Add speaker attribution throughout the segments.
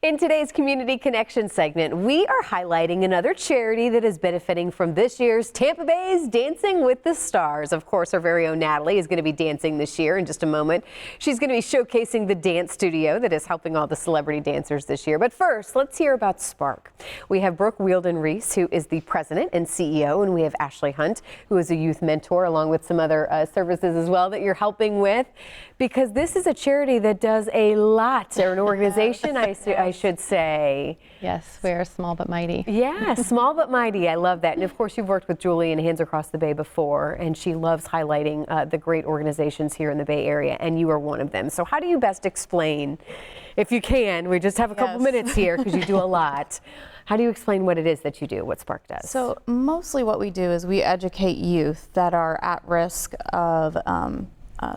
Speaker 1: In today's Community Connection segment, we are highlighting another charity that is benefiting from this year's Tampa Bay's Dancing with the Stars. Of course, our very own Natalie is going to be dancing this year in just a moment. She's going to be showcasing the dance studio that is helping all the celebrity dancers this year. But first, let's hear about Spark. We have Brooke Wielden-Reese, who is the president and CEO, and we have Ashley Hunt, who is a youth mentor, along with some other services as well that you're helping with, because this is a charity that does a lot, or an organization, I should say.
Speaker 2: Yes, we are small but mighty.
Speaker 1: Yeah, small but mighty. I love that. And of course, you've worked with Julie and Hands Across the Bay before, and she loves highlighting the great organizations here in the Bay Area, and you are one of them. So how do you best explain, if you can, we just have a couple minutes here because you do a lot. How do you explain what it is that you do, what Spark does?
Speaker 2: So mostly what we do is we educate youth that are at risk of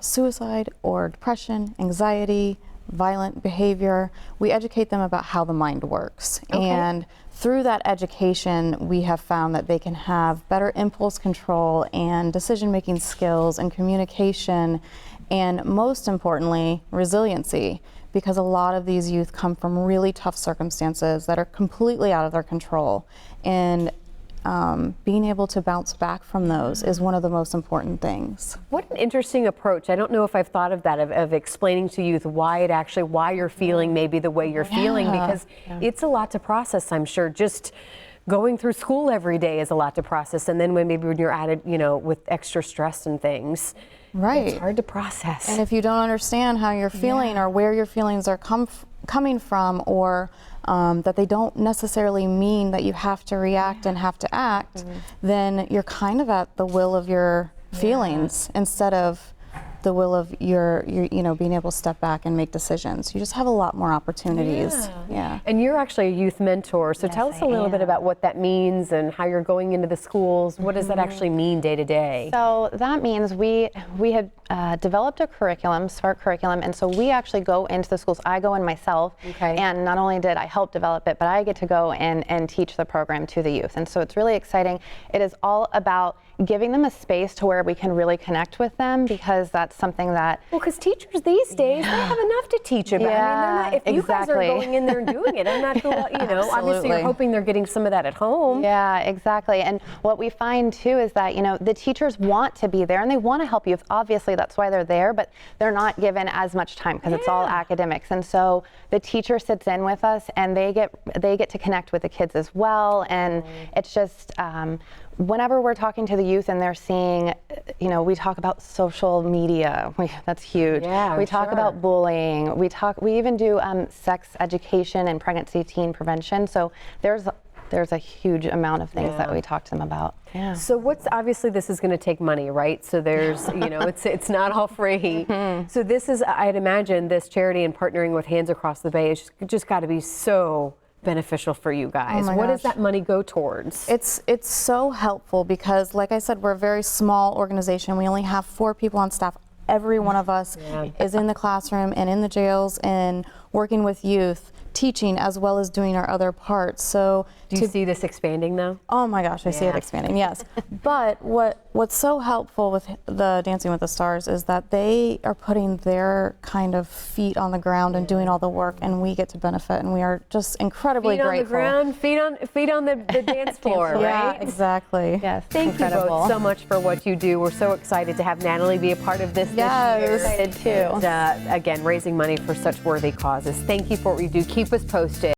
Speaker 2: suicide or depression, anxiety, violent behavior. We educate them about how the mind works. Okay. And through that education, we have found that they can have better impulse control and decision-making skills and communication, and most importantly, resiliency, because a lot of these youth come from really tough circumstances that are completely out of their control. And being able to bounce back from those is one of the most important things.
Speaker 1: What an interesting approach. I don't know if I've thought of that, of explaining to youth why you're feeling maybe the way you're feeling, because it's a lot to process, I'm sure. Just going through school every day is a lot to process, and then when you're added, with extra stress and things,
Speaker 2: right,
Speaker 1: it's hard to process.
Speaker 2: And if you don't understand how you're feeling or where your feelings are coming from, or that they don't necessarily mean that you have to react and have to act, then you're kind of at the will of your feelings instead of the will of your being able to step back and make decisions. You just have a lot more opportunities. Yeah.
Speaker 1: And you're actually a youth mentor, so tell us a little bit about what that means and how you're going into the schools. What does that actually mean day to day?
Speaker 3: So that means we had developed a curriculum, Spark curriculum, and so we actually go into the schools. I go in myself, and not only did I help develop it, but I get to go and teach the program to the youth. And so it's really exciting. It is all about giving them a space to where we can really connect with them, because that's something that...
Speaker 1: Well, because teachers these days, they have enough to teach about. I mean, if you guys are going in there and doing it, I'm not sure, obviously you're hoping they're getting some of that at home.
Speaker 3: Yeah, exactly. And what we find too is that, the teachers want to be there and they want to help you. Obviously, that's why they're there, but they're not given as much time because it's all academics. And so the teacher sits in with us and they get to connect with the kids as well. And it's just, whenever we're talking to the youth and they're seeing, we talk about social media. That's huge. Yeah, we talk about bullying. We even do sex education and pregnancy teen prevention. So there's a huge amount of things that we talk to them about. Yeah.
Speaker 1: So obviously this is going to take money, right? So there's, it's not all free. So this is, I'd imagine this charity and partnering with Hands Across the Bay is just got to be so beneficial for you guys. What does that money go towards?
Speaker 2: It's so helpful because, like I said, we're a very small organization. We only have 4 people on staff. Every one of us is in the classroom and in the jails and working with youth, teaching as well as doing our other parts. So
Speaker 1: do you see this expanding though?
Speaker 2: Oh my gosh, I see it expanding, yes. But what's so helpful with the Dancing with the Stars is that they are putting their kind of feet on the ground and doing all the work, and we get to benefit, and we are just incredibly grateful.
Speaker 1: Feet on the ground, feet on the dance floor, right?
Speaker 2: Yeah, exactly.
Speaker 3: Yes,
Speaker 1: thank you both so much for what you do. We're so excited to have Natalie be a part of this this year.
Speaker 3: Excited too.
Speaker 1: And, again, raising money for such worthy causes. Thank you for what you do. Keep us posted.